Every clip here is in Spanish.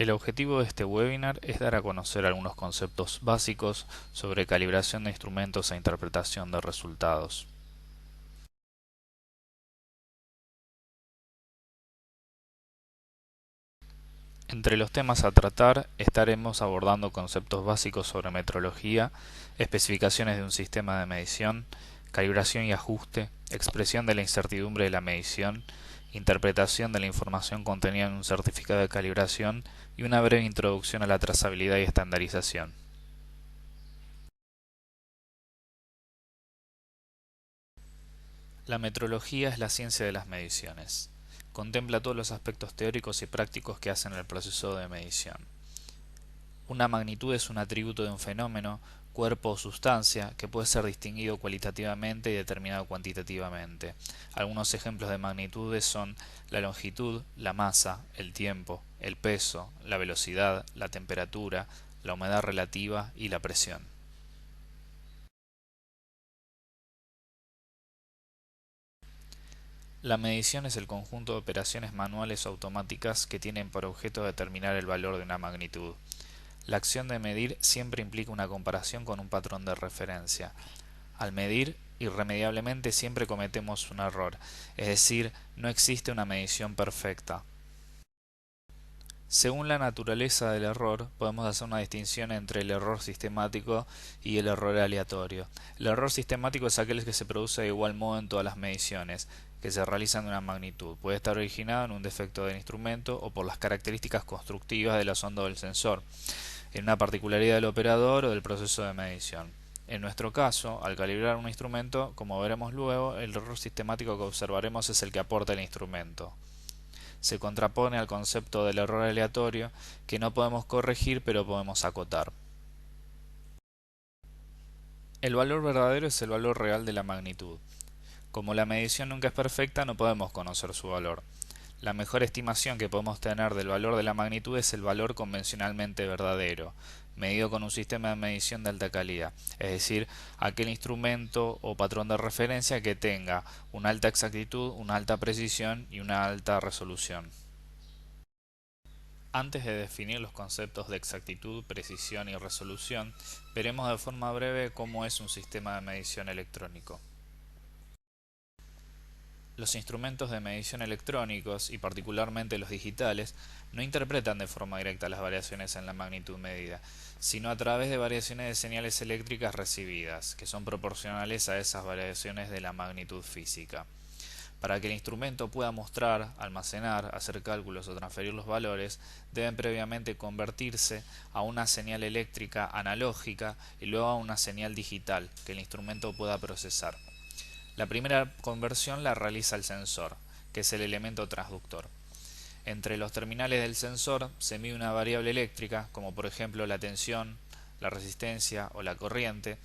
El objetivo de este webinar es dar a conocer algunos conceptos básicos sobre calibración de instrumentos e interpretación de resultados. Entre los temas a tratar estaremos abordando conceptos básicos sobre metrología, especificaciones de un sistema de medición, calibración y ajuste, expresión de la incertidumbre de la medición, interpretación de la información contenida en un certificado de calibración y una breve introducción a la trazabilidad y estandarización. La metrología es la ciencia de las mediciones. Contempla todos los aspectos teóricos y prácticos que hacen el proceso de medición. Una magnitud es un atributo de un fenómeno, cuerpo o sustancia que puede ser distinguido cualitativamente y determinado cuantitativamente. Algunos ejemplos de magnitudes son la longitud, la masa, el tiempo, el peso, la velocidad, la temperatura, la humedad relativa y la presión. La medición es el conjunto de operaciones manuales o automáticas que tienen por objeto determinar el valor de una magnitud. La acción de medir siempre implica una comparación con un patrón de referencia. Al medir, irremediablemente siempre cometemos un error, es decir, no existe una medición perfecta. Según la naturaleza del error, podemos hacer una distinción entre el error sistemático y el error aleatorio. El error sistemático es aquel que se produce de igual modo en todas las mediciones que se realizan de una magnitud. Puede estar originado en un defecto del instrumento o por las características constructivas de la sonda o del sensor, en una particularidad del operador o del proceso de medición. En nuestro caso, al calibrar un instrumento, como veremos luego, el error sistemático que observaremos es el que aporta el instrumento. Se contrapone al concepto del error aleatorio, que no podemos corregir pero podemos acotar. El valor verdadero es el valor real de la magnitud. Como la medición nunca es perfecta, no podemos conocer su valor. La mejor estimación que podemos tener del valor de la magnitud es el valor convencionalmente verdadero, medido con un sistema de medición de alta calidad, es decir, aquel instrumento o patrón de referencia que tenga una alta exactitud, una alta precisión y una alta resolución. Antes de definir los conceptos de exactitud, precisión y resolución, veremos de forma breve cómo es un sistema de medición electrónico. Los instrumentos de medición electrónicos, y particularmente los digitales, no interpretan de forma directa las variaciones en la magnitud medida, sino a través de variaciones de señales eléctricas recibidas, que son proporcionales a esas variaciones de la magnitud física. Para que el instrumento pueda mostrar, almacenar, hacer cálculos o transferir los valores, deben previamente convertirse a una señal eléctrica analógica y luego a una señal digital que el instrumento pueda procesar. La primera conversión la realiza el sensor, que es el elemento transductor. Entre los terminales del sensor se mide una variable eléctrica, como por ejemplo la tensión, la resistencia o la corriente,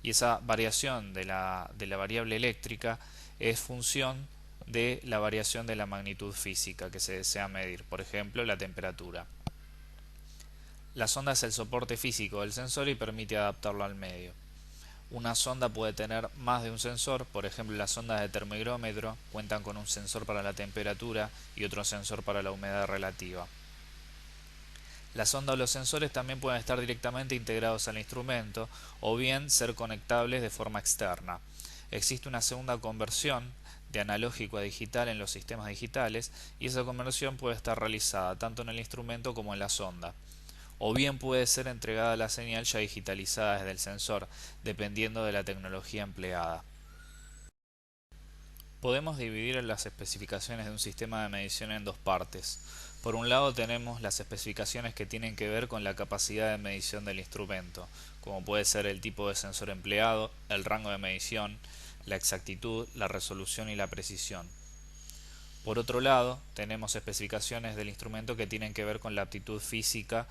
y esa variación de la variable eléctrica es función de la variación de la magnitud física que se desea medir, por ejemplo la temperatura. La sonda es el soporte físico del sensor y permite adaptarlo al medio. Una sonda puede tener más de un sensor, por ejemplo las sondas de termómetro cuentan con un sensor para la temperatura y otro sensor para la humedad relativa. La sonda o los sensores también pueden estar directamente integrados al instrumento o bien ser conectables de forma externa. Existe una segunda conversión de analógico a digital en los sistemas digitales y esa conversión puede estar realizada tanto en el instrumento como en la sonda. O bien puede ser entregada la señal ya digitalizada desde el sensor, dependiendo de la tecnología empleada. Podemos dividir las especificaciones de un sistema de medición en dos partes. Por un lado tenemos las especificaciones que tienen que ver con la capacidad de medición del instrumento, como puede ser el tipo de sensor empleado, el rango de medición, la exactitud, la resolución y la precisión. Por otro lado, tenemos especificaciones del instrumento que tienen que ver con la aptitud física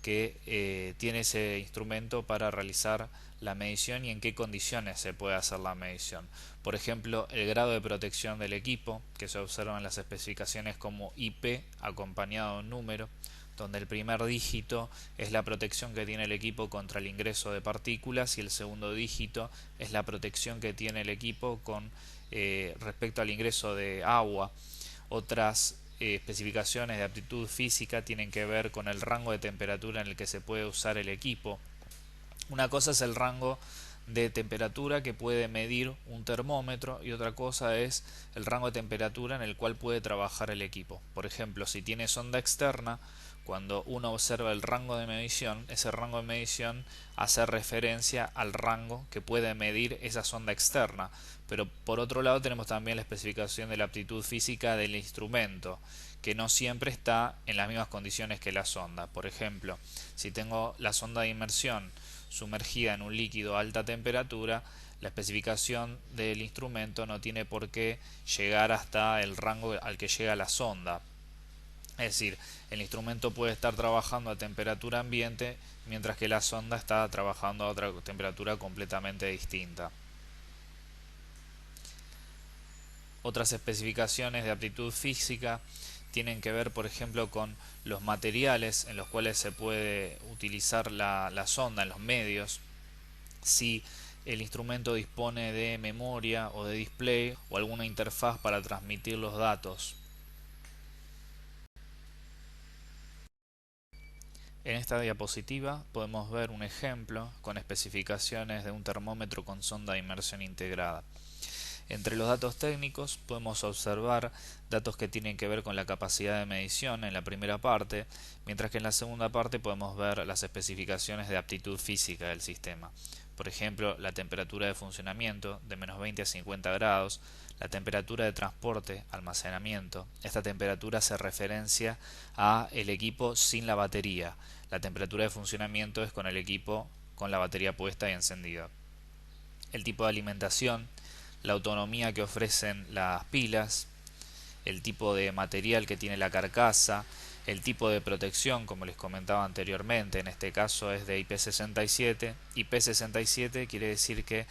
que tiene ese instrumento para realizar la medición y en qué condiciones se puede hacer la medición. Por ejemplo, el grado de protección del equipo, que se observa en las especificaciones como IP acompañado de un número, donde el primer dígito es la protección que tiene el equipo contra el ingreso de partículas y el segundo dígito es la protección que tiene el equipo con respecto al ingreso de agua. Otras especificaciones de aptitud física tienen que ver con el rango de temperatura en el que se puede usar el equipo. Una cosa es el rango de temperatura que puede medir un termómetro y otra cosa es el rango de temperatura en el cual puede trabajar el equipo. Por ejemplo, si tiene sonda externa, cuando uno observa el rango de medición, ese rango de medición hace referencia al rango que puede medir esa sonda externa. Pero por otro lado tenemos también la especificación de la aptitud física del instrumento, que no siempre está en las mismas condiciones que la sonda. Por ejemplo, si tengo la sonda de inmersión sumergida en un líquido a alta temperatura, la especificación del instrumento no tiene por qué llegar hasta el rango al que llega la sonda. Es decir, el instrumento puede estar trabajando a temperatura ambiente mientras que la sonda está trabajando a otra temperatura completamente distinta. Otras especificaciones de aptitud física tienen que ver, por ejemplo, con los materiales en los cuales se puede utilizar la sonda en los medios, si el instrumento dispone de memoria o de display o alguna interfaz para transmitir los datos. En esta diapositiva podemos ver un ejemplo con especificaciones de un termómetro con sonda de inmersión integrada. Entre los datos técnicos podemos observar datos que tienen que ver con la capacidad de medición en la primera parte, mientras que en la segunda parte podemos ver las especificaciones de aptitud física del sistema. Por ejemplo, la temperatura de funcionamiento de menos 20 a 50 grados, la temperatura de transporte, almacenamiento. Esta temperatura hace referencia a el equipo sin la batería. La temperatura de funcionamiento es con el equipo con la batería puesta y encendida. El tipo de alimentación, la autonomía que ofrecen las pilas, el tipo de material que tiene la carcasa, el tipo de protección, como les comentaba anteriormente, en este caso es de IP67. IP67 quiere decir que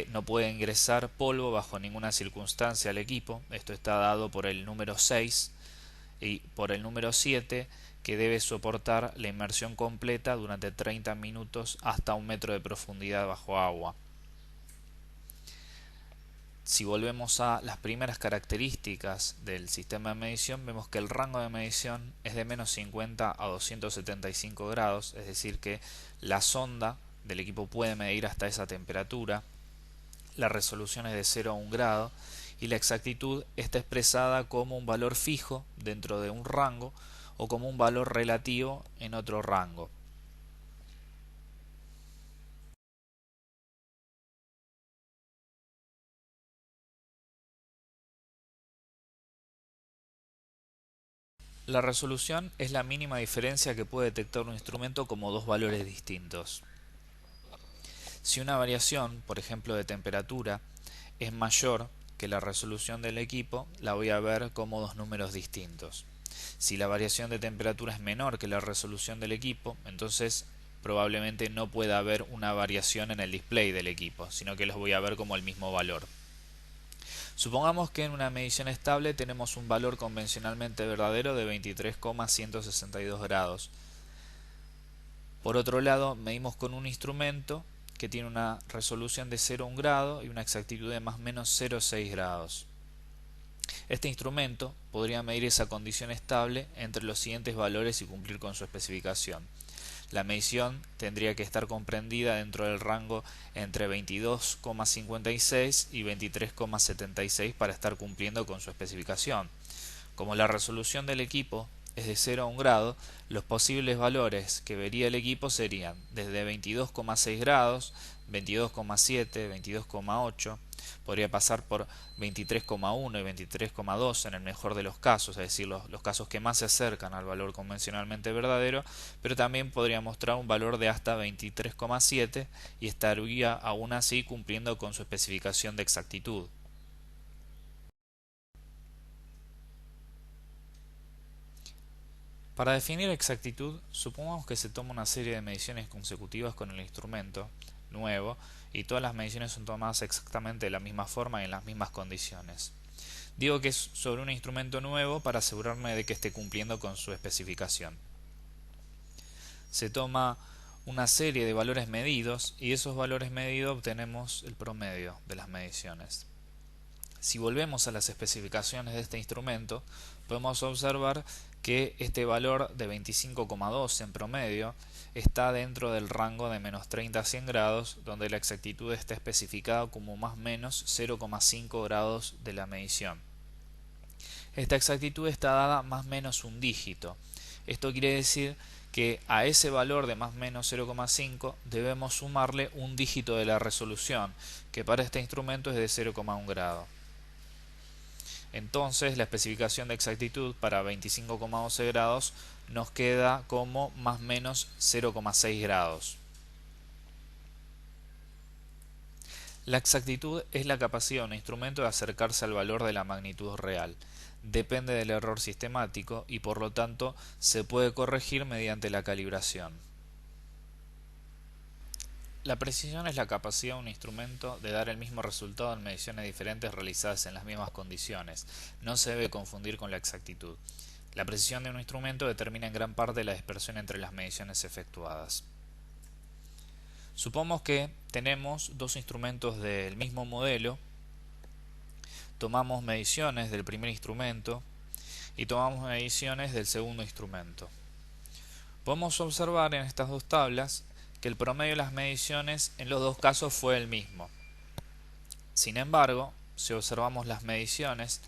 no puede ingresar polvo bajo ninguna circunstancia al equipo. Esto está dado por el número 6 y por el número 7, que debe soportar la inmersión completa durante 30 minutos hasta 1 metro de profundidad bajo agua. Si volvemos a las primeras características del sistema de medición, vemos que el rango de medición es de menos 50 a 275 grados, es decir que la sonda del equipo puede medir hasta esa temperatura, la resolución es de 0 a 1 grado y la exactitud está expresada como un valor fijo dentro de un rango o como un valor relativo en otro rango. La resolución es la mínima diferencia que puede detectar un instrumento como dos valores distintos. Si una variación, por ejemplo de temperatura, es mayor que la resolución del equipo, la voy a ver como dos números distintos. Si la variación de temperatura es menor que la resolución del equipo, entonces probablemente no pueda haber una variación en el display del equipo, sino que los voy a ver como el mismo valor. Supongamos que en una medición estable tenemos un valor convencionalmente verdadero de 23,162 grados. Por otro lado, medimos con un instrumento que tiene una resolución de 0 a 1 grado y una exactitud de más o menos 0,6 grados. Este instrumento podría medir esa condición estable entre los siguientes valores y cumplir con su especificación. La medición tendría que estar comprendida dentro del rango entre 22,56 y 23,76 para estar cumpliendo con su especificación. Como la resolución del equipo es de 0 a 1 grado, los posibles valores que vería el equipo serían desde 22,6 grados, 22,7, 22,8, podría pasar por 23,1 y 23,2 en el mejor de los casos, es decir, los casos que más se acercan al valor convencionalmente verdadero, pero también podría mostrar un valor de hasta 23,7 y estaría aún así cumpliendo con su especificación de exactitud. Para definir exactitud, supongamos que se toma una serie de mediciones consecutivas con el instrumento nuevo y todas las mediciones son tomadas exactamente de la misma forma y en las mismas condiciones. Digo que es sobre un instrumento nuevo para asegurarme de que esté cumpliendo con su especificación. Se toma una serie de valores medidos y de esos valores medidos obtenemos el promedio de las mediciones. Si volvemos a las especificaciones de este instrumento, podemos observar que este valor de 25,2 en promedio está dentro del rango de menos 30 a 100 grados, donde la exactitud está especificada como más o menos 0,5 grados de la medición. Esta exactitud está dada más o menos un dígito. Esto quiere decir que a ese valor de más o menos 0,5 debemos sumarle un dígito de la resolución, que para este instrumento es de 0,1 grado. Entonces la especificación de exactitud para 25,12 grados nos queda como más o menos 0,6 grados. La exactitud es la capacidad de un instrumento de acercarse al valor de la magnitud real. Depende del error sistemático y por lo tanto se puede corregir mediante la calibración. La precisión es la capacidad de un instrumento de dar el mismo resultado en mediciones diferentes realizadas en las mismas condiciones. No se debe confundir con la exactitud. La precisión de un instrumento determina en gran parte la dispersión entre las mediciones efectuadas. Supongamos que tenemos dos instrumentos del mismo modelo, tomamos mediciones del primer instrumento y tomamos mediciones del segundo instrumento. Podemos observar en estas dos tablas que el promedio de las mediciones en los dos casos fue el mismo. Sin embargo, si observamos las mediciones,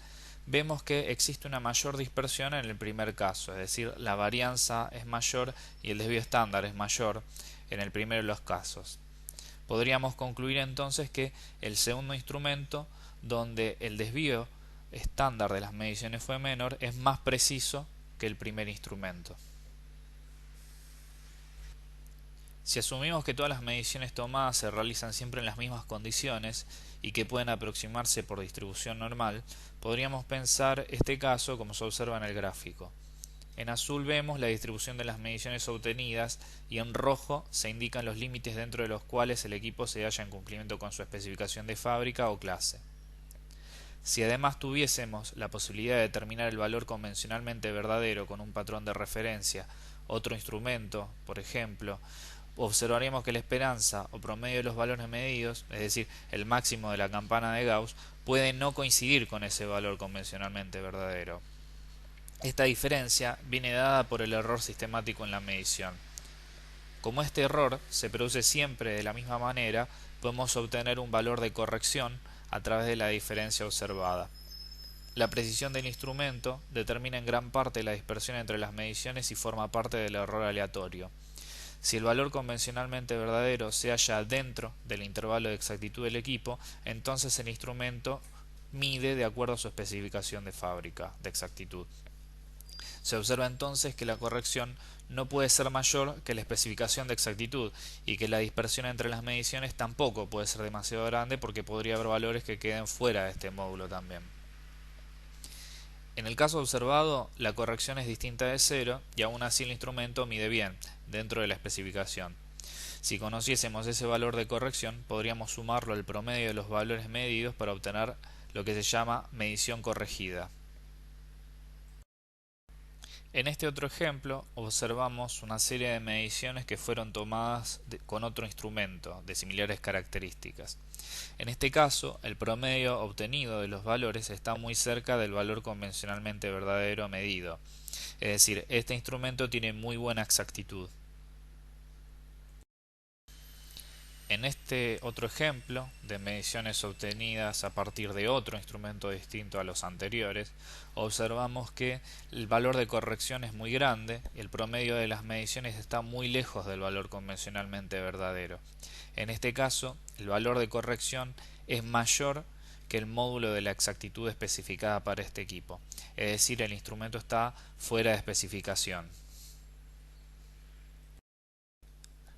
vemos que existe una mayor dispersión en el primer caso, es decir, la varianza es mayor y el desvío estándar es mayor en el primero de los casos. Podríamos concluir entonces que el segundo instrumento, donde el desvío estándar de las mediciones fue menor, es más preciso que el primer instrumento. Si asumimos que todas las mediciones tomadas se realizan siempre en las mismas condiciones y que pueden aproximarse por distribución normal, podríamos pensar este caso como se observa en el gráfico. En azul vemos la distribución de las mediciones obtenidas y en rojo se indican los límites dentro de los cuales el equipo se halla en cumplimiento con su especificación de fábrica o clase. Si además tuviésemos la posibilidad de determinar el valor convencionalmente verdadero con un patrón de referencia, otro instrumento, por ejemplo, observaríamos que la esperanza o promedio de los valores medidos, es decir, el máximo de la campana de Gauss, puede no coincidir con ese valor convencionalmente verdadero. Esta diferencia viene dada por el error sistemático en la medición. Como este error se produce siempre de la misma manera, podemos obtener un valor de corrección a través de la diferencia observada. La precisión del instrumento determina en gran parte la dispersión entre las mediciones y forma parte del error aleatorio. Si el valor convencionalmente verdadero se halla dentro del intervalo de exactitud del equipo, entonces el instrumento mide de acuerdo a su especificación de fábrica de exactitud. Se observa entonces que la corrección no puede ser mayor que la especificación de exactitud y que la dispersión entre las mediciones tampoco puede ser demasiado grande porque podría haber valores que queden fuera de este módulo también. En el caso observado, la corrección es distinta de cero y aún así el instrumento mide bien, dentro de la especificación. Si conociésemos ese valor de corrección, podríamos sumarlo al promedio de los valores medidos para obtener lo que se llama medición corregida. En este otro ejemplo observamos una serie de mediciones que fueron tomadas con otro instrumento de similares características. En este caso, el promedio obtenido de los valores está muy cerca del valor convencionalmente verdadero medido, es decir, este instrumento tiene muy buena exactitud. En este otro ejemplo de mediciones obtenidas a partir de otro instrumento distinto a los anteriores, observamos que el valor de corrección es muy grande y el promedio de las mediciones está muy lejos del valor convencionalmente verdadero. En este caso, el valor de corrección es mayor que el módulo de la exactitud especificada para este equipo, es decir, el instrumento está fuera de especificación.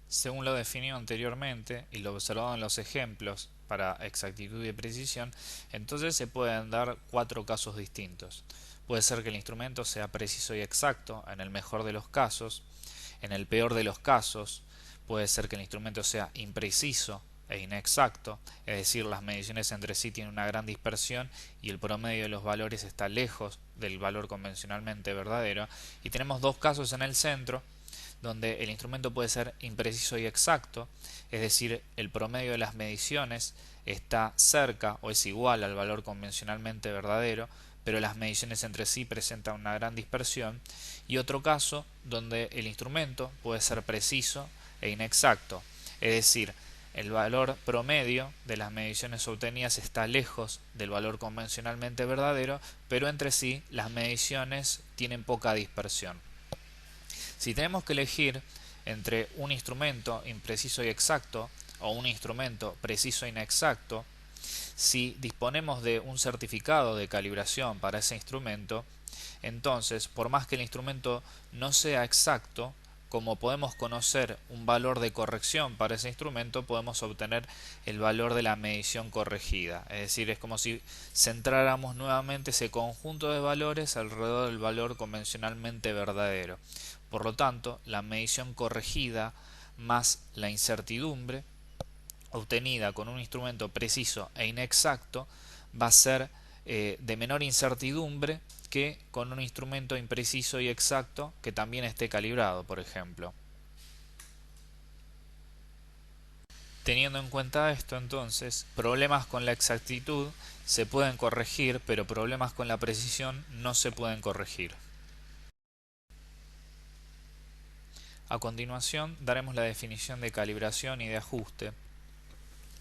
Según lo definido anteriormente y lo observado en los ejemplos para exactitud y precisión, entonces se pueden dar cuatro casos distintos. Puede ser que el instrumento sea preciso y exacto en el mejor de los casos. En el peor de los casos, puede ser que el instrumento sea impreciso e inexacto, es decir, las mediciones entre sí tienen una gran dispersión y el promedio de los valores está lejos del valor convencionalmente verdadero. Y tenemos dos casos en el centro, donde el instrumento puede ser impreciso y exacto, es decir, el promedio de las mediciones está cerca o es igual al valor convencionalmente verdadero, pero las mediciones entre sí presentan una gran dispersión, y otro caso donde el instrumento puede ser preciso e inexacto, es decir, el valor promedio de las mediciones obtenidas está lejos del valor convencionalmente verdadero, pero entre sí las mediciones tienen poca dispersión. Si tenemos que elegir entre un instrumento impreciso y exacto o un instrumento preciso e inexacto, si disponemos de un certificado de calibración para ese instrumento, entonces, por más que el instrumento no sea exacto, como podemos conocer un valor de corrección para ese instrumento, podemos obtener el valor de la medición corregida. Es decir, es como si centráramos nuevamente ese conjunto de valores alrededor del valor convencionalmente verdadero. Por lo tanto, la medición corregida más la incertidumbre obtenida con un instrumento preciso e inexacto va a ser de menor incertidumbre que con un instrumento impreciso y exacto que también esté calibrado, por ejemplo. Teniendo en cuenta esto, entonces, problemas con la exactitud se pueden corregir, pero problemas con la precisión no se pueden corregir. A continuación, daremos la definición de calibración y de ajuste.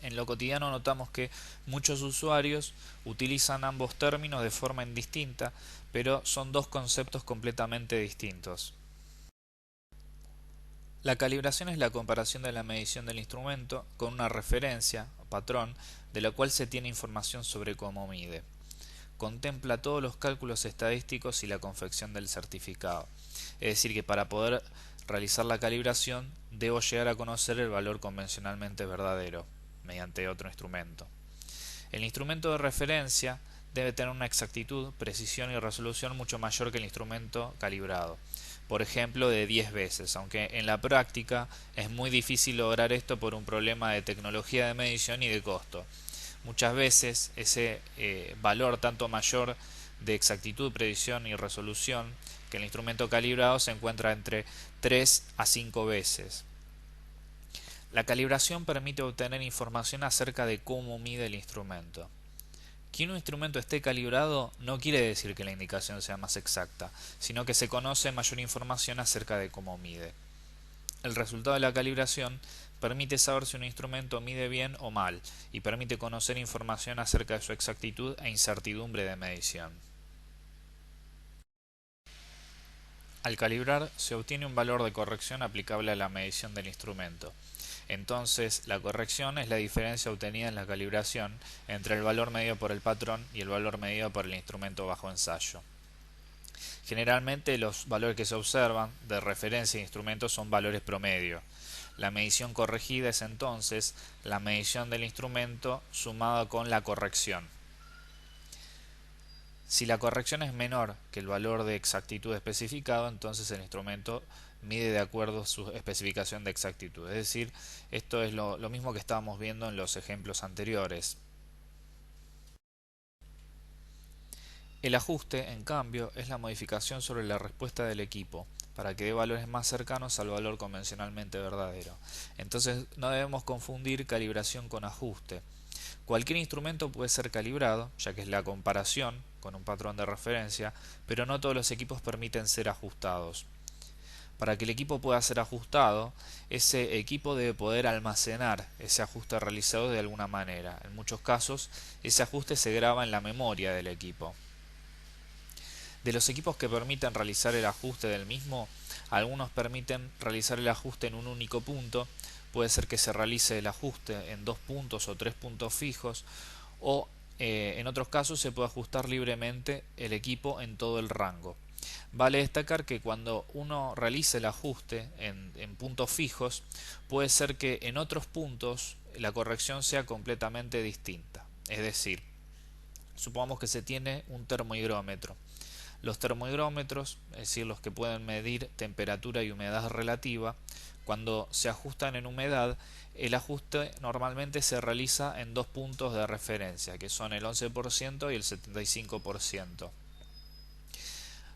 En lo cotidiano notamos que muchos usuarios utilizan ambos términos de forma indistinta, pero son dos conceptos completamente distintos. La calibración es la comparación de la medición del instrumento con una referencia o patrón de la cual se tiene información sobre cómo mide. Contempla todos los cálculos estadísticos y la confección del certificado. Es decir, que para poder realizar la calibración debo llegar a conocer el valor convencionalmente verdadero mediante otro instrumento. El instrumento de referencia debe tener una exactitud, precisión y resolución mucho mayor que el instrumento calibrado, por ejemplo de 10 veces, aunque en la práctica es muy difícil lograr esto por un problema de tecnología de medición y de costo. Muchas veces ese valor tanto mayor de exactitud, precisión y resolución que el instrumento calibrado se encuentra entre 3 a 5 veces. La calibración permite obtener información acerca de cómo mide el instrumento. Que un instrumento esté calibrado no quiere decir que la indicación sea más exacta, sino que se conoce mayor información acerca de cómo mide. El resultado de la calibración permite saber si un instrumento mide bien o mal, y permite conocer información acerca de su exactitud e incertidumbre de medición. Al calibrar se obtiene un valor de corrección aplicable a la medición del instrumento. Entonces, la corrección es la diferencia obtenida en la calibración entre el valor medido por el patrón y el valor medido por el instrumento bajo ensayo. Generalmente los valores que se observan de referencia de instrumentos son valores promedio. La medición corregida es entonces la medición del instrumento sumada con la corrección. Si la corrección es menor que el valor de exactitud especificado, entonces el instrumento mide de acuerdo a su especificación de exactitud. Es decir, esto es lo mismo que estábamos viendo en los ejemplos anteriores. El ajuste, en cambio, es la modificación sobre la respuesta del equipo para que dé valores más cercanos al valor convencionalmente verdadero. Entonces no debemos confundir calibración con ajuste. Cualquier instrumento puede ser calibrado, ya que es la comparación con un patrón de referencia, pero no todos los equipos permiten ser ajustados. Para que el equipo pueda ser ajustado, ese equipo debe poder almacenar ese ajuste realizado de alguna manera. En muchos casos, ese ajuste se graba en la memoria del equipo. De los equipos que permiten realizar el ajuste del mismo, algunos permiten realizar el ajuste en un único punto. Puede ser que se realice el ajuste en 2 puntos o 3 puntos fijos, o en otros casos se puede ajustar libremente el equipo en todo el rango. Vale destacar que cuando uno realice el ajuste en puntos fijos, puede ser que en otros puntos la corrección sea completamente distinta. Es decir, supongamos que se tiene un termohigrómetro. Los termohigrómetros, es decir, los que pueden medir temperatura y humedad relativa, cuando se ajustan en humedad, el ajuste normalmente se realiza en 2 puntos de referencia, que son el 11% y el 75%.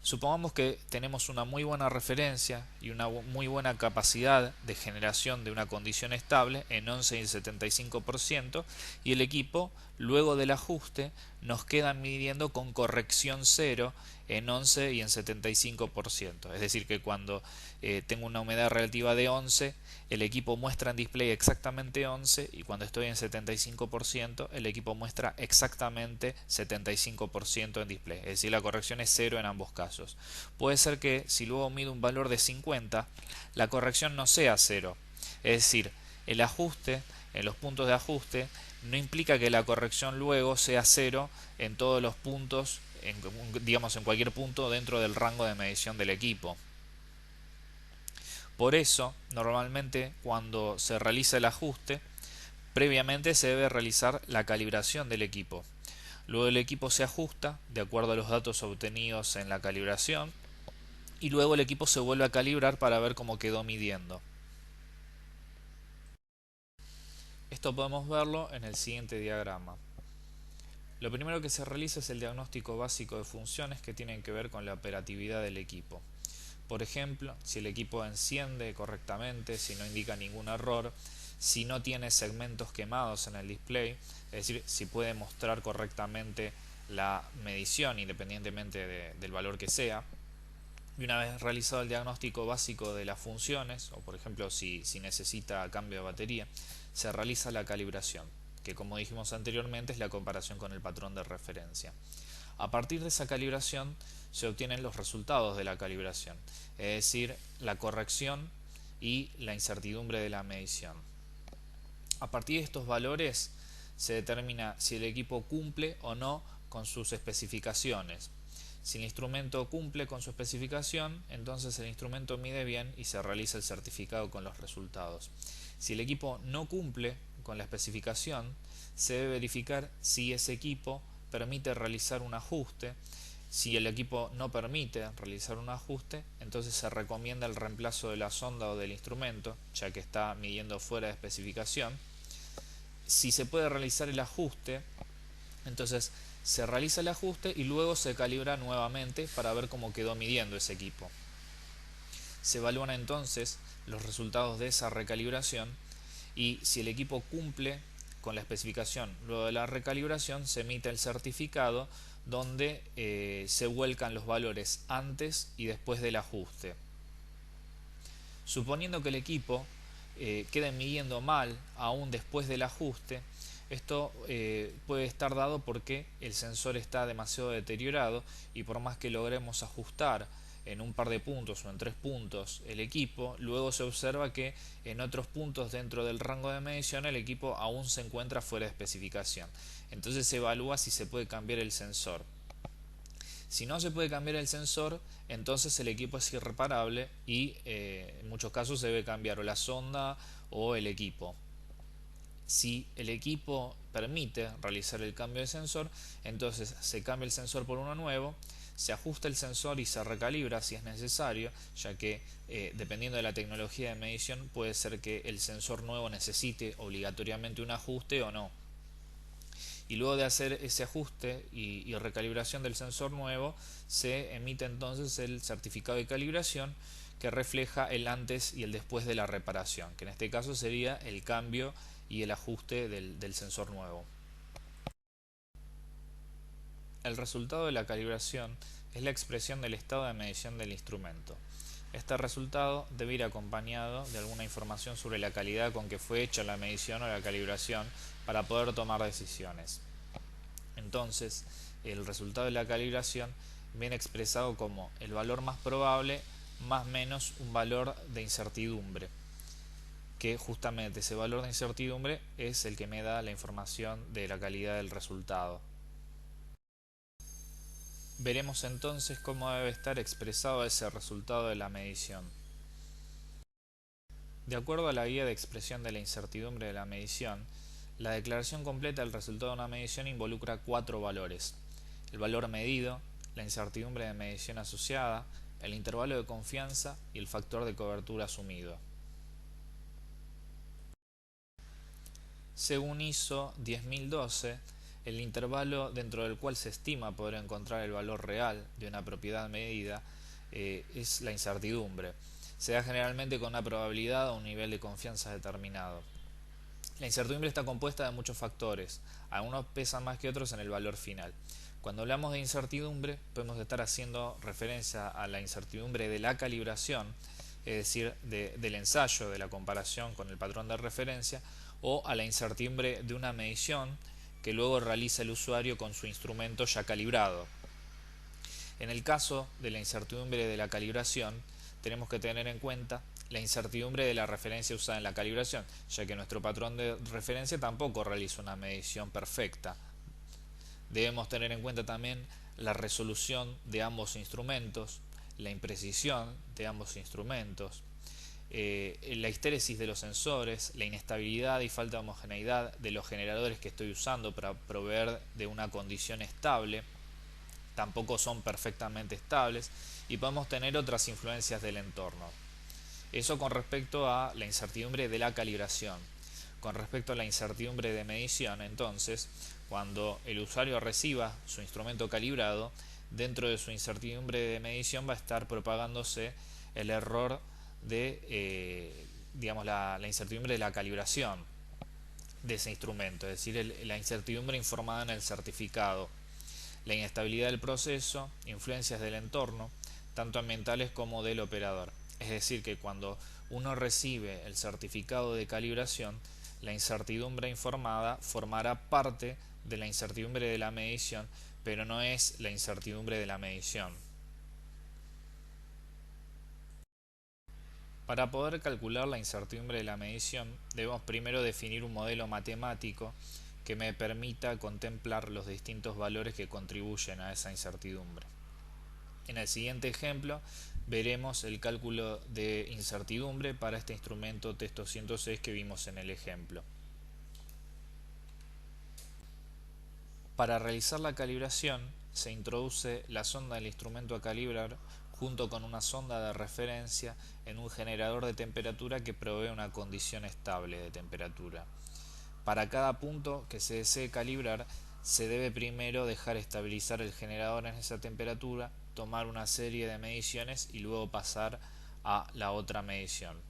Supongamos que tenemos una muy buena referencia y una muy buena capacidad de generación de una condición estable en 11 y 75%, y el equipo, luego del ajuste, nos quedan midiendo con corrección cero en 11 y en 75%. Es decir, que cuando tengo una humedad relativa de 11, el equipo muestra en display exactamente 11 y cuando estoy en 75%, el equipo muestra exactamente 75% en display. Es decir, la corrección es cero en ambos casos. Puede ser que si luego mido un valor de 50, la corrección no sea cero. Es decir, el ajuste, en los puntos de ajuste, no implica que la corrección luego sea cero en todos los puntos, digamos en cualquier punto dentro del rango de medición del equipo. Por eso, normalmente cuando se realiza el ajuste, previamente se debe realizar la calibración del equipo. Luego el equipo se ajusta de acuerdo a los datos obtenidos en la calibración y luego el equipo se vuelve a calibrar para ver cómo quedó midiendo. Esto podemos verlo en el siguiente diagrama. Lo primero que se realiza es el diagnóstico básico de funciones que tienen que ver con la operatividad del equipo. Por ejemplo, si el equipo enciende correctamente, si no indica ningún error, si no tiene segmentos quemados en el display, es decir, si puede mostrar correctamente la medición independientemente del valor que sea. Y una vez realizado el diagnóstico básico de las funciones, o por ejemplo si necesita cambio de batería, se realiza la calibración, que como dijimos anteriormente es la comparación con el patrón de referencia. A partir de esa calibración se obtienen los resultados de la calibración, es decir, la corrección y la incertidumbre de la medición. A partir de estos valores se determina si el equipo cumple o no con sus especificaciones. Si el instrumento cumple con su especificación, entonces el instrumento mide bien y se realiza el certificado con los resultados. Si el equipo no cumple con la especificación, se debe verificar si ese equipo permite realizar un ajuste. Si el equipo no permite realizar un ajuste, entonces se recomienda el reemplazo de la sonda o del instrumento, ya que está midiendo fuera de especificación. Si se puede realizar el ajuste, entonces se realiza el ajuste y luego se calibra nuevamente para ver cómo quedó midiendo ese equipo. Se evalúan entonces los resultados de esa recalibración y si el equipo cumple con la especificación luego de la recalibración, se emite el certificado donde se vuelcan los valores antes y después del ajuste. Suponiendo que el equipo quede midiendo mal aún después del ajuste, esto puede estar dado porque el sensor está demasiado deteriorado y por más que logremos ajustar en un par de puntos o en 3 puntos el equipo, luego se observa que en otros puntos dentro del rango de medición el equipo aún se encuentra fuera de especificación. Entonces se evalúa si se puede cambiar el sensor. Si no se puede cambiar el sensor, entonces el equipo es irreparable y en muchos casos se debe cambiar o la sonda o el equipo. Si el equipo permite realizar el cambio de sensor, entonces se cambia el sensor por uno nuevo, se ajusta el sensor y se recalibra si es necesario, ya que dependiendo de la tecnología de medición puede ser que el sensor nuevo necesite obligatoriamente un ajuste o no. Y luego de hacer ese ajuste y recalibración del sensor nuevo, se emite entonces el certificado de calibración que refleja el antes y el después de la reparación, que en este caso sería el cambio y el ajuste del sensor nuevo. El resultado de la calibración es la expresión del estado de medición del instrumento. Este resultado debe ir acompañado de alguna información sobre la calidad con que fue hecha la medición o la calibración para poder tomar decisiones. Entonces, el resultado de la calibración viene expresado como el valor más probable más menos un valor de incertidumbre, que justamente ese valor de incertidumbre es el que me da la información de la calidad del resultado. Veremos entonces cómo debe estar expresado ese resultado de la medición. De acuerdo a la guía de expresión de la incertidumbre de la medición, la declaración completa del resultado de una medición involucra 4 valores: el valor medido, la incertidumbre de medición asociada, el intervalo de confianza y el factor de cobertura asumido. Según ISO 10012, el intervalo dentro del cual se estima poder encontrar el valor real de una propiedad medida es la incertidumbre. Se da generalmente con una probabilidad o un nivel de confianza determinado. La incertidumbre está compuesta de muchos factores, algunos pesan más que otros en el valor final. Cuando hablamos de incertidumbre, podemos estar haciendo referencia a la incertidumbre de la calibración, es decir, del ensayo, de la comparación con el patrón de referencia, o a la incertidumbre de una medición que luego realiza el usuario con su instrumento ya calibrado. En el caso de la incertidumbre de la calibración, tenemos que tener en cuenta la incertidumbre de la referencia usada en la calibración, ya que nuestro patrón de referencia tampoco realiza una medición perfecta. Debemos tener en cuenta también la resolución de ambos instrumentos, la imprecisión de ambos instrumentos, la histéresis de los sensores, la inestabilidad y falta de homogeneidad de los generadores que estoy usando para proveer de una condición estable, tampoco son perfectamente estables, y podemos tener otras influencias del entorno. Eso con respecto a la incertidumbre de la calibración. Con respecto a la incertidumbre de medición, entonces, cuando el usuario reciba su instrumento calibrado, dentro de su incertidumbre de medición va a estar propagándose el error de, digamos, la incertidumbre de la calibración de ese instrumento, es decir, la incertidumbre informada en el certificado, la inestabilidad del proceso, influencias del entorno, tanto ambientales como del operador. Es decir, que cuando uno recibe el certificado de calibración, la incertidumbre informada formará parte de la incertidumbre de la medición, pero no es la incertidumbre de la medición. Para poder calcular la incertidumbre de la medición, debemos primero definir un modelo matemático que me permita contemplar los distintos valores que contribuyen a esa incertidumbre. En el siguiente ejemplo veremos el cálculo de incertidumbre para este instrumento Testo 106 que vimos en el ejemplo. Para realizar la calibración se introduce la sonda del instrumento a calibrar junto con una sonda de referencia en un generador de temperatura que provee una condición estable de temperatura. Para cada punto que se desee calibrar, se debe primero dejar estabilizar el generador en esa temperatura, tomar una serie de mediciones y luego pasar a la otra medición.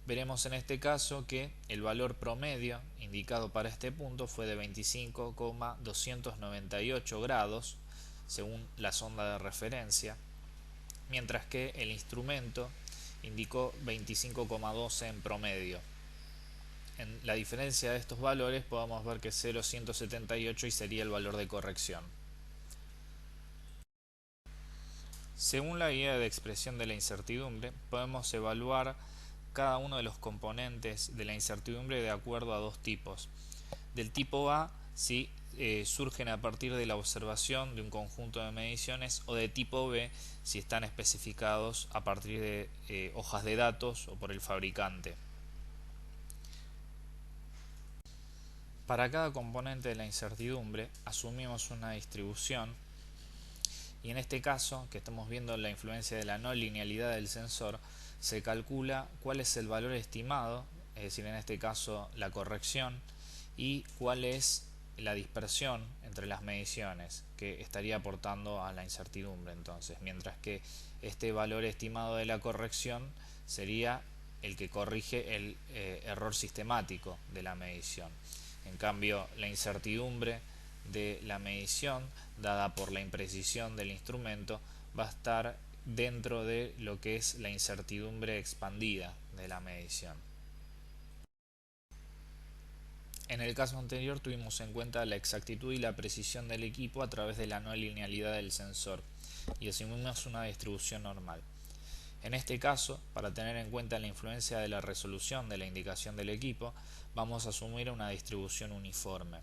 Veremos en este caso que el valor promedio indicado para este punto fue de 25,298 grados según la sonda de referencia, mientras que el instrumento indicó 25,12 en promedio. En la diferencia de estos valores podemos ver que 0,178 y sería el valor de corrección. Según la guía de expresión de la incertidumbre, podemos evaluar cada uno de los componentes de la incertidumbre de acuerdo a dos tipos. Del tipo A, si surgen a partir de la observación de un conjunto de mediciones, o de tipo B, si están especificados a partir de hojas de datos o por el fabricante. Para cada componente de la incertidumbre asumimos una distribución y en este caso, que estamos viendo la influencia de la no linealidad del sensor, se calcula cuál es el valor estimado, es decir, en este caso la corrección, y cuál es la dispersión entre las mediciones que estaría aportando a la incertidumbre entonces, mientras que este valor estimado de la corrección sería el que corrige el error sistemático de la medición. En cambio, la incertidumbre de la medición, dada por la imprecisión del instrumento, va a estar dentro de lo que es la incertidumbre expandida de la medición. En el caso anterior tuvimos en cuenta la exactitud y la precisión del equipo a través de la no linealidad del sensor y asumimos una distribución normal. En este caso, para tener en cuenta la influencia de la resolución de la indicación del equipo, vamos a asumir una distribución uniforme.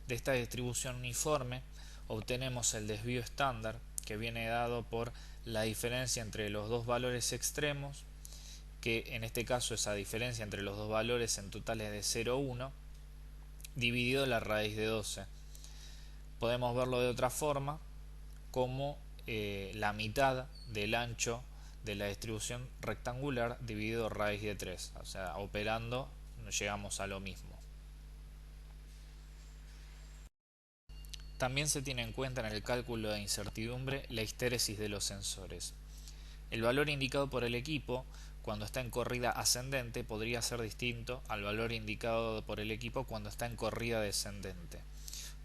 De esta distribución uniforme obtenemos el desvío estándar, que viene dado por la diferencia entre los dos valores extremos, que en este caso esa diferencia entre los dos valores en total es de 0,1, dividido la raíz de 12. Podemos verlo de otra forma, como la mitad del ancho de la distribución rectangular dividido raíz de 3, o sea, operando llegamos a lo mismo. También se tiene en cuenta en el cálculo de incertidumbre la histéresis de los sensores. El valor indicado por el equipo cuando está en corrida ascendente podría ser distinto al valor indicado por el equipo cuando está en corrida descendente.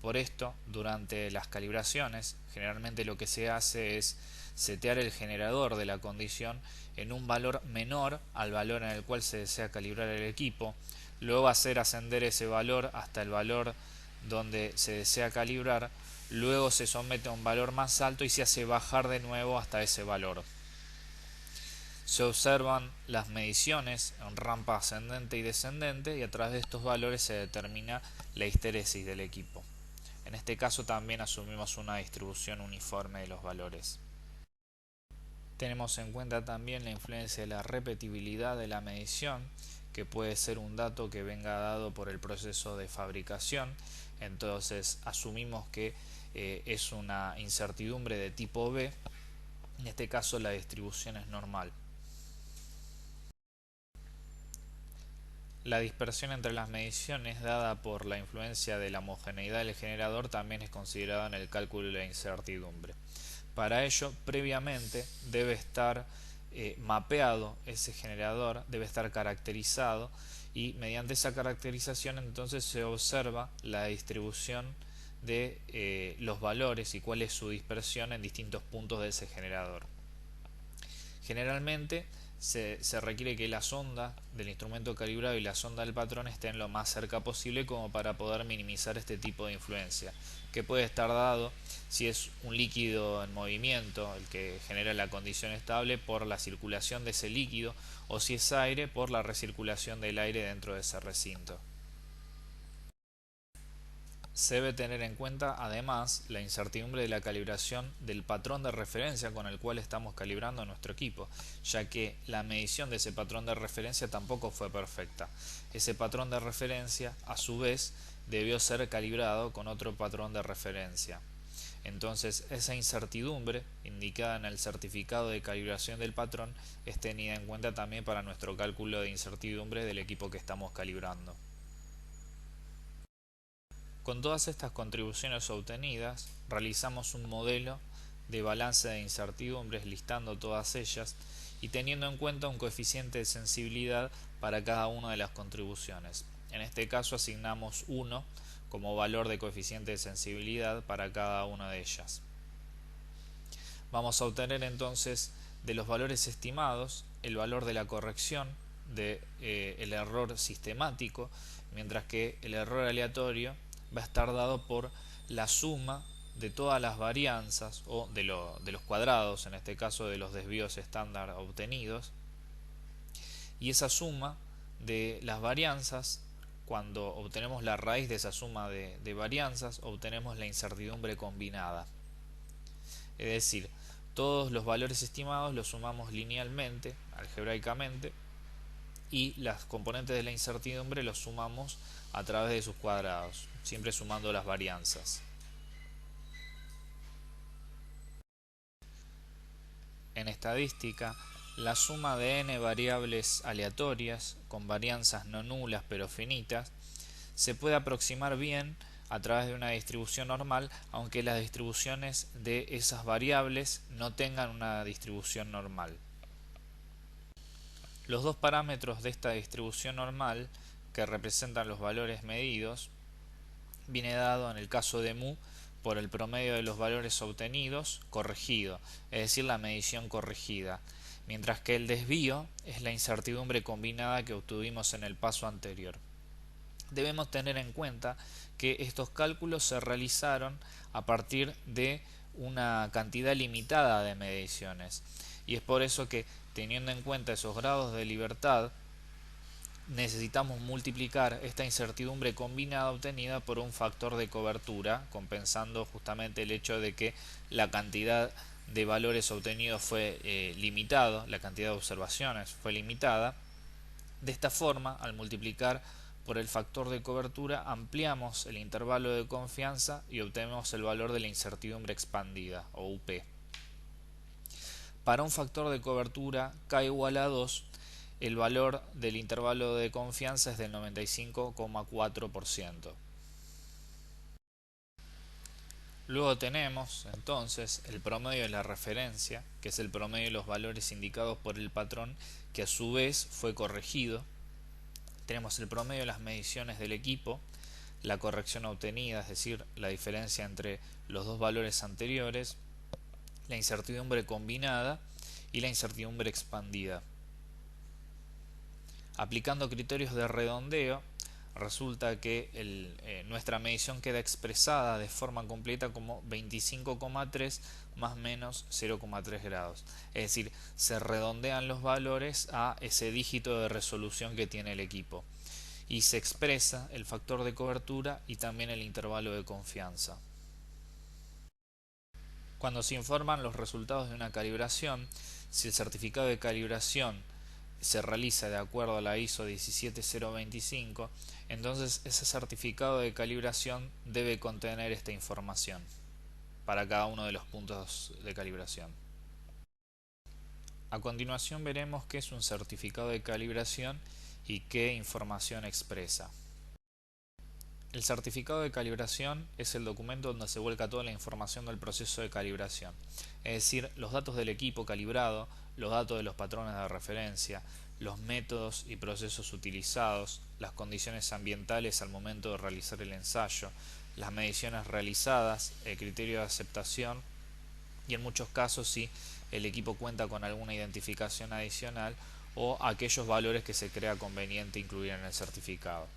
Por esto, durante las calibraciones, generalmente lo que se hace es setear el generador de la condición en un valor menor al valor en el cual se desea calibrar el equipo, luego hacer ascender ese valor hasta el valor donde se desea calibrar, luego se somete a un valor más alto y se hace bajar de nuevo hasta ese valor. Se observan las mediciones en rampa ascendente y descendente y a través de estos valores se determina la histéresis del equipo. En este caso también asumimos una distribución uniforme de los valores. Tenemos en cuenta también la influencia de la repetibilidad de la medición, que puede ser un dato que venga dado por el proceso de fabricación. Entonces asumimos que es una incertidumbre de tipo B. En este caso la distribución es normal. La dispersión entre las mediciones dada por la influencia de la homogeneidad del generador también es considerada en el cálculo de la incertidumbre. Para ello, previamente debe estar mapeado ese generador, debe estar caracterizado y mediante esa caracterización entonces se observa la distribución de los valores y cuál es su dispersión en distintos puntos de ese generador. Generalmente se requiere que la sonda del instrumento calibrado y la sonda del patrón estén lo más cerca posible como para poder minimizar este tipo de influencia, que puede estar dado si es un líquido en movimiento el que genera la condición estable por la circulación de ese líquido, o si es aire por la recirculación del aire dentro de ese recinto. Se debe tener en cuenta además la incertidumbre de la calibración del patrón de referencia con el cual estamos calibrando nuestro equipo, ya que la medición de ese patrón de referencia tampoco fue perfecta. Ese patrón de referencia, a su vez, debió ser calibrado con otro patrón de referencia. Entonces, esa incertidumbre indicada en el certificado de calibración del patrón es tenida en cuenta también para nuestro cálculo de incertidumbre del equipo que estamos calibrando. Con todas estas contribuciones obtenidas, realizamos un modelo de balance de incertidumbres listando todas ellas y teniendo en cuenta un coeficiente de sensibilidad para cada una de las contribuciones. En este caso asignamos 1 como valor de coeficiente de sensibilidad para cada una de ellas. Vamos a obtener entonces de los valores estimados el valor de la corrección del error sistemático, mientras que el error aleatorio va a estar dado por la suma de todas las varianzas o de los cuadrados, en este caso de los desvíos estándar obtenidos, y esa suma de las varianzas, cuando obtenemos la raíz de esa suma de varianzas, obtenemos la incertidumbre combinada. Es decir, todos los valores estimados los sumamos linealmente, algebraicamente, y las componentes de la incertidumbre los sumamos a través de sus cuadrados, siempre sumando las varianzas. En estadística, la suma de n variables aleatorias con varianzas no nulas pero finitas se puede aproximar bien a través de una distribución normal, aunque las distribuciones de esas variables no tengan una distribución normal. Los dos parámetros de esta distribución normal, que representan los valores medidos, viene dado en el caso de mu por el promedio de los valores obtenidos corregido, es decir, la medición corregida, mientras que el desvío es la incertidumbre combinada que obtuvimos en el paso anterior. Debemos tener en cuenta que estos cálculos se realizaron a partir de una cantidad limitada de mediciones, y es por eso que, teniendo en cuenta esos grados de libertad, necesitamos multiplicar esta incertidumbre combinada obtenida por un factor de cobertura, compensando justamente el hecho de que la cantidad de valores obtenidos fue limitado, la cantidad de observaciones fue limitada. De esta forma, al multiplicar por el factor de cobertura, ampliamos el intervalo de confianza y obtenemos el valor de la incertidumbre expandida, o UP. Para un factor de cobertura k igual a 2, el valor del intervalo de confianza es del 95,4%. Luego tenemos entonces el promedio de la referencia, que es el promedio de los valores indicados por el patrón, que a su vez fue corregido. Tenemos el promedio de las mediciones del equipo, la corrección obtenida, es decir, la diferencia entre los dos valores anteriores, la incertidumbre combinada y la incertidumbre expandida. Aplicando criterios de redondeo, resulta que nuestra medición queda expresada de forma completa como 25,3 más menos 0,3 grados. Es decir, se redondean los valores a ese dígito de resolución que tiene el equipo. Y se expresa el factor de cobertura y también el intervalo de confianza. Cuando se informan los resultados de una calibración, si el certificado de calibración se realiza de acuerdo a la ISO 17025, entonces ese certificado de calibración debe contener esta información para cada uno de los puntos de calibración. A continuación veremos qué es un certificado de calibración y qué información expresa. El certificado de calibración es el documento donde se vuelca toda la información del proceso de calibración, es decir, los datos del equipo calibrado, los datos de los patrones de referencia, los métodos y procesos utilizados, las condiciones ambientales al momento de realizar el ensayo, las mediciones realizadas, el criterio de aceptación y en muchos casos si el equipo cuenta con alguna identificación adicional o aquellos valores que se crea conveniente incluir en el certificado.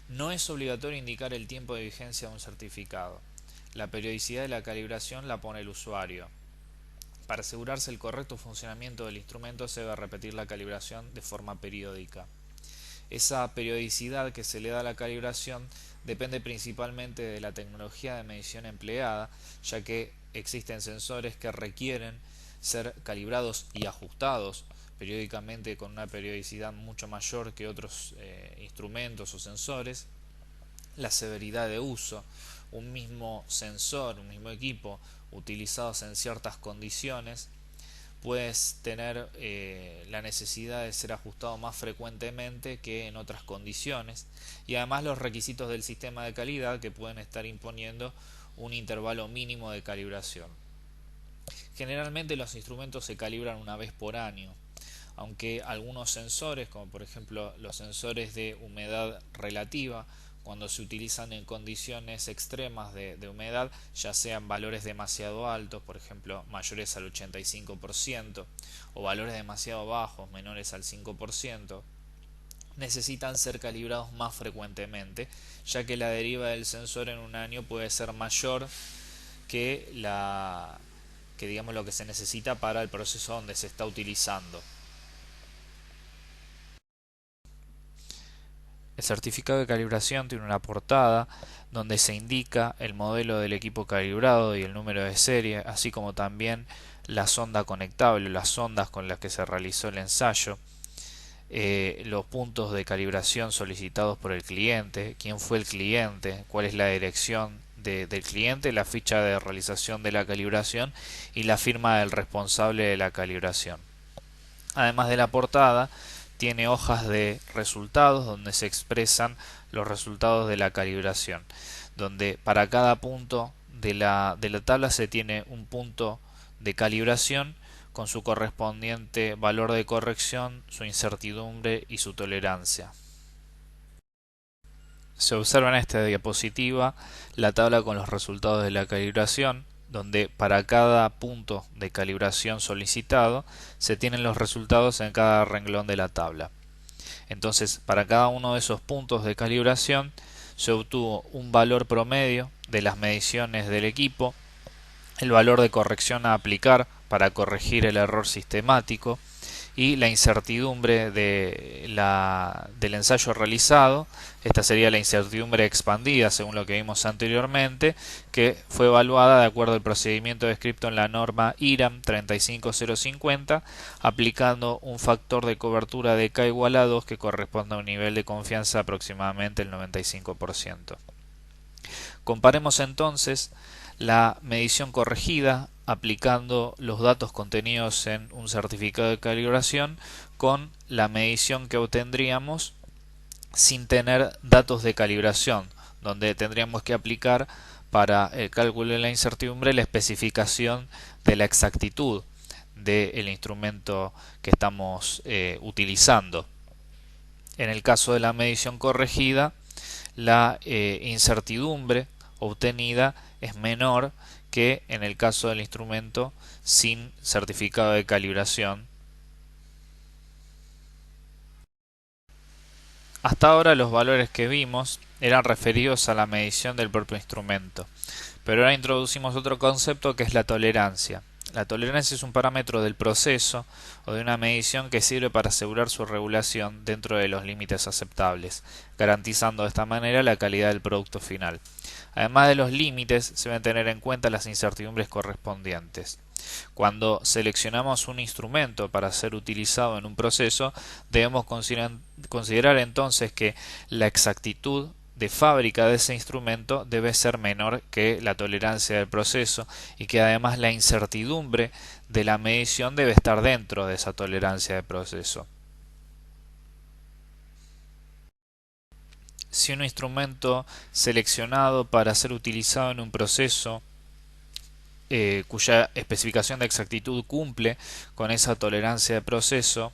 No es obligatorio indicar el tiempo de vigencia de un certificado. La periodicidad de la calibración la pone el usuario. Para asegurarse el correcto funcionamiento del instrumento se debe repetir la calibración de forma periódica. Esa periodicidad que se le da a la calibración depende principalmente de la tecnología de medición empleada, ya que existen sensores que requieren ser calibrados y ajustados periódicamente con una periodicidad mucho mayor que otros instrumentos o sensores, la severidad de uso, un mismo sensor, un mismo equipo utilizados en ciertas condiciones puedes tener la necesidad de ser ajustado más frecuentemente que en otras condiciones y además los requisitos del sistema de calidad que pueden estar imponiendo un intervalo mínimo de calibración. Generalmente los instrumentos se calibran una vez por año, aunque algunos sensores, como por ejemplo los sensores de humedad relativa, cuando se utilizan en condiciones extremas de humedad, ya sean valores demasiado altos, por ejemplo mayores al 85%, o valores demasiado bajos, menores al 5%, necesitan ser calibrados más frecuentemente, ya que la deriva del sensor en un año puede ser mayor que digamos lo que se necesita para el proceso donde se está utilizando. El certificado de calibración tiene una portada donde se indica el modelo del equipo calibrado y el número de serie, así como también la sonda conectable, las sondas con las que se realizó el ensayo, los puntos de calibración solicitados por el cliente, quién fue el cliente, cuál es la dirección del cliente, la ficha de realización de la calibración y la firma del responsable de la calibración. Además de la portada, tiene hojas de resultados donde se expresan los resultados de la calibración, donde para cada punto de la tabla se tiene un punto de calibración con su correspondiente valor de corrección, su incertidumbre y su tolerancia. Se observa en esta diapositiva la tabla con los resultados de la calibración, donde para cada punto de calibración solicitado se tienen los resultados en cada renglón de la tabla. Entonces, para cada uno de esos puntos de calibración se obtuvo un valor promedio de las mediciones del equipo, el valor de corrección a aplicar para corregir el error sistemático y la incertidumbre del ensayo realizado. Esta sería la incertidumbre expandida según lo que vimos anteriormente, que fue evaluada de acuerdo al procedimiento descrito en la norma IRAM 35050, aplicando un factor de cobertura de K igual a 2 que corresponde a un nivel de confianza aproximadamente el 95%. Comparemos entonces la medición corregida aplicando los datos contenidos en un certificado de calibración con la medición que obtendríamos sin tener datos de calibración, donde tendríamos que aplicar para el cálculo de la incertidumbre la especificación de la exactitud del instrumento que estamos utilizando. En el caso de la medición corregida, la incertidumbre obtenida es menor que en el caso del instrumento sin certificado de calibración. Hasta ahora los valores que vimos eran referidos a la medición del propio instrumento, pero ahora introducimos otro concepto que es la tolerancia. La tolerancia es un parámetro del proceso o de una medición que sirve para asegurar su regulación dentro de los límites aceptables, garantizando de esta manera la calidad del producto final. Además de los límites, se deben tener en cuenta las incertidumbres correspondientes. Cuando seleccionamos un instrumento para ser utilizado en un proceso, debemos considerar entonces que la exactitud de fábrica de ese instrumento debe ser menor que la tolerancia del proceso y que además la incertidumbre de la medición debe estar dentro de esa tolerancia de proceso. Si un instrumento seleccionado para ser utilizado en un proceso cuya especificación de exactitud cumple con esa tolerancia de proceso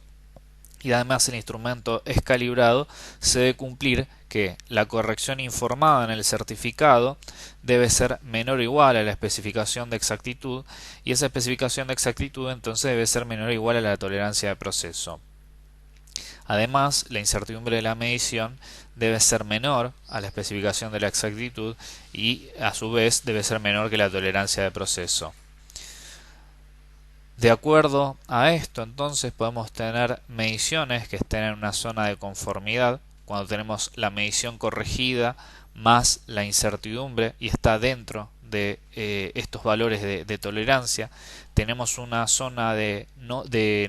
y además el instrumento es calibrado, se debe cumplir que la corrección informada en el certificado debe ser menor o igual a la especificación de exactitud y esa especificación de exactitud entonces debe ser menor o igual a la tolerancia de proceso. Además, la incertidumbre de la medición debe ser menor a la especificación de la exactitud y a su vez debe ser menor que la tolerancia de proceso. De acuerdo a esto, entonces podemos tener mediciones que estén en una zona de conformidad cuando tenemos la medición corregida más la incertidumbre y está dentro de estos valores de tolerancia. Tenemos una zona de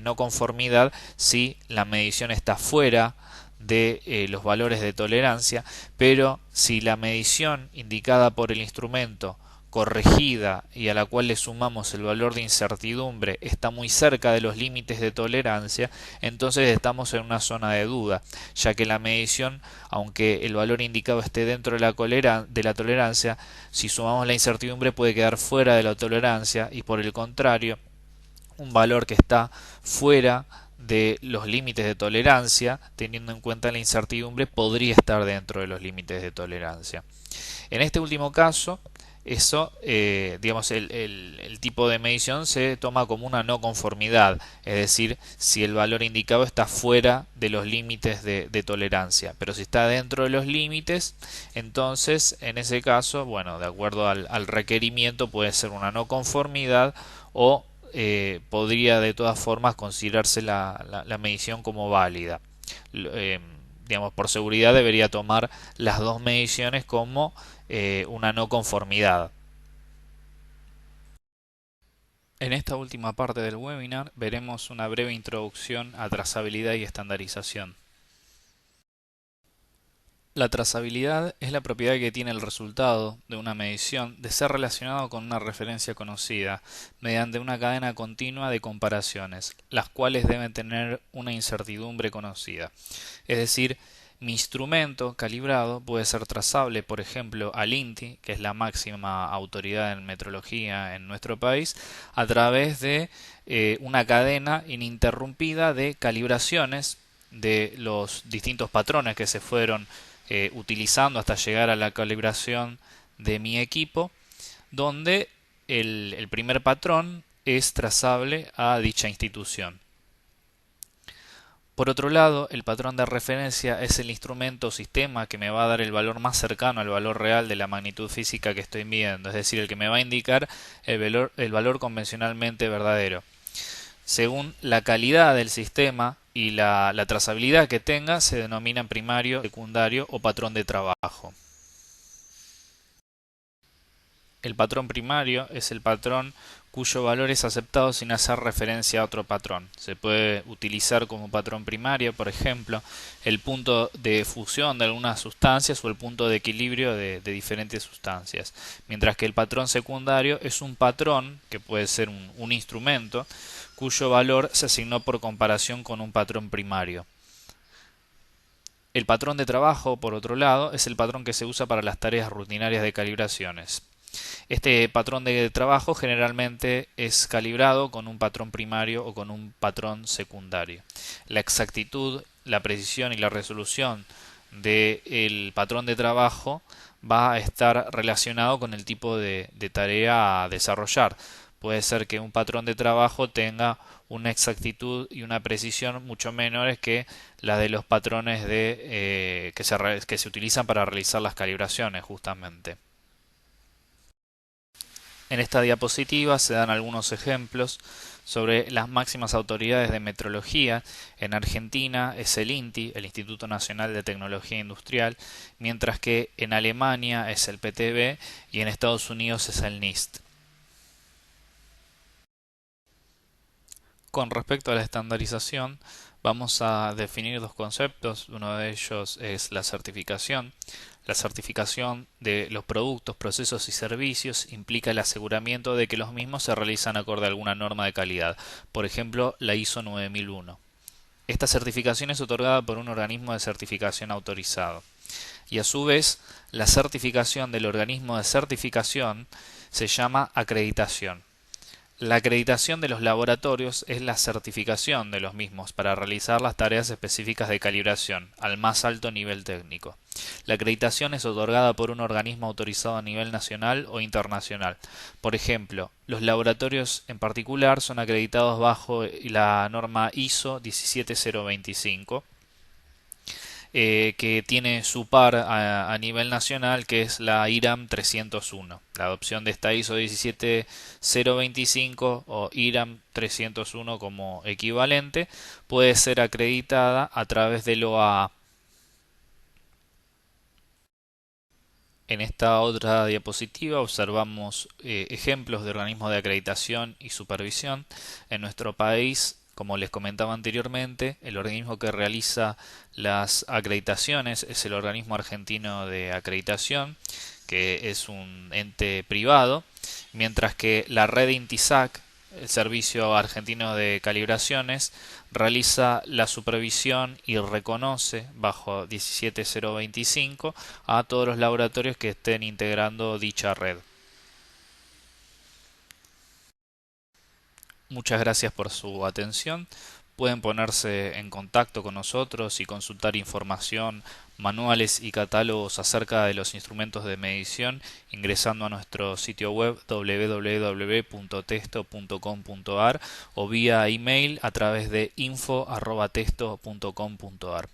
no conformidad si la medición está fuera de los valores de tolerancia, pero si la medición indicada por el instrumento corregida y a la cual le sumamos el valor de incertidumbre está muy cerca de los límites de tolerancia, entonces estamos en una zona de duda, ya que la medición, aunque el valor indicado esté dentro de la tolerancia, si sumamos la incertidumbre puede quedar fuera de la tolerancia y por el contrario, un valor que está fuera de los límites de tolerancia, teniendo en cuenta la incertidumbre, podría estar dentro de los límites de tolerancia. En este último caso, eso, digamos, el tipo de medición se toma como una no conformidad, es decir, si el valor indicado está fuera de los límites de tolerancia, pero si está dentro de los límites, entonces en ese caso, bueno, de acuerdo al requerimiento puede ser una no conformidad o podría de todas formas considerarse la medición como válida. Digamos, por seguridad debería tomar las dos mediciones como una no conformidad. En esta última parte del webinar veremos una breve introducción a trazabilidad y estandarización. La trazabilidad es la propiedad que tiene el resultado de una medición de ser relacionado con una referencia conocida mediante una cadena continua de comparaciones, las cuales deben tener una incertidumbre conocida. Es decir, mi instrumento calibrado puede ser trazable, por ejemplo, al INTI, que es la máxima autoridad en metrología en nuestro país, a través de una cadena ininterrumpida de calibraciones de los distintos patrones que se fueron utilizando hasta llegar a la calibración de mi equipo, donde el primer patrón es trazable a dicha institución. Por otro lado, el patrón de referencia es el instrumento o sistema que me va a dar el valor más cercano al valor real de la magnitud física que estoy midiendo, es decir, el que me va a indicar el valor convencionalmente verdadero. Según la calidad del sistema y la trazabilidad que tenga, se denominan primario, secundario o patrón de trabajo. El patrón primario es el patrón cuyo valor es aceptado sin hacer referencia a otro patrón. Se puede utilizar como patrón primario, por ejemplo, el punto de fusión de algunas sustancias o el punto de equilibrio de diferentes sustancias. Mientras que el patrón secundario es un patrón, que puede ser un instrumento, cuyo valor se asignó por comparación con un patrón primario. El patrón de trabajo, por otro lado, es el patrón que se usa para las tareas rutinarias de calibraciones. Este patrón de trabajo generalmente es calibrado con un patrón primario o con un patrón secundario. La exactitud, la precisión y la resolución del patrón de trabajo va a estar relacionado con el tipo de tarea a desarrollar. Puede ser que un patrón de trabajo tenga una exactitud y una precisión mucho menores que la de los patrones que se utilizan para realizar las calibraciones justamente. En esta diapositiva se dan algunos ejemplos sobre las máximas autoridades de metrología. En Argentina es el INTI, el Instituto Nacional de Tecnología Industrial, mientras que en Alemania es el PTB y en Estados Unidos es el NIST. Con respecto a la estandarización, vamos a definir dos conceptos. Uno de ellos es la certificación. La certificación de los productos, procesos y servicios implica el aseguramiento de que los mismos se realizan acorde a alguna norma de calidad, por ejemplo la ISO 9001. Esta certificación es otorgada por un organismo de certificación autorizado. Y a su vez, la certificación del organismo de certificación se llama acreditación. La acreditación de los laboratorios es la certificación de los mismos para realizar las tareas específicas de calibración al más alto nivel técnico. La acreditación es otorgada por un organismo autorizado a nivel nacional o internacional. Por ejemplo, los laboratorios en particular son acreditados bajo la norma ISO 17025 que tiene su par a nivel nacional, que es la IRAM 301. La adopción de esta ISO 17025 o IRAM 301 como equivalente puede ser acreditada a través del OAA. En esta otra diapositiva observamos ejemplos de organismos de acreditación y supervisión. En nuestro país, como les comentaba anteriormente, el organismo que realiza las acreditaciones es el Organismo Argentino de Acreditación, que es un ente privado, mientras que la red INTISAC, el Servicio Argentino de Calibraciones, realiza la supervisión y reconoce bajo 17025 a todos los laboratorios que estén integrando dicha red. Muchas gracias por su atención. Pueden ponerse en contacto con nosotros y consultar información, manuales y catálogos acerca de los instrumentos de medición ingresando a nuestro sitio web www.testo.com.ar o vía email a través de info@testo.com.ar.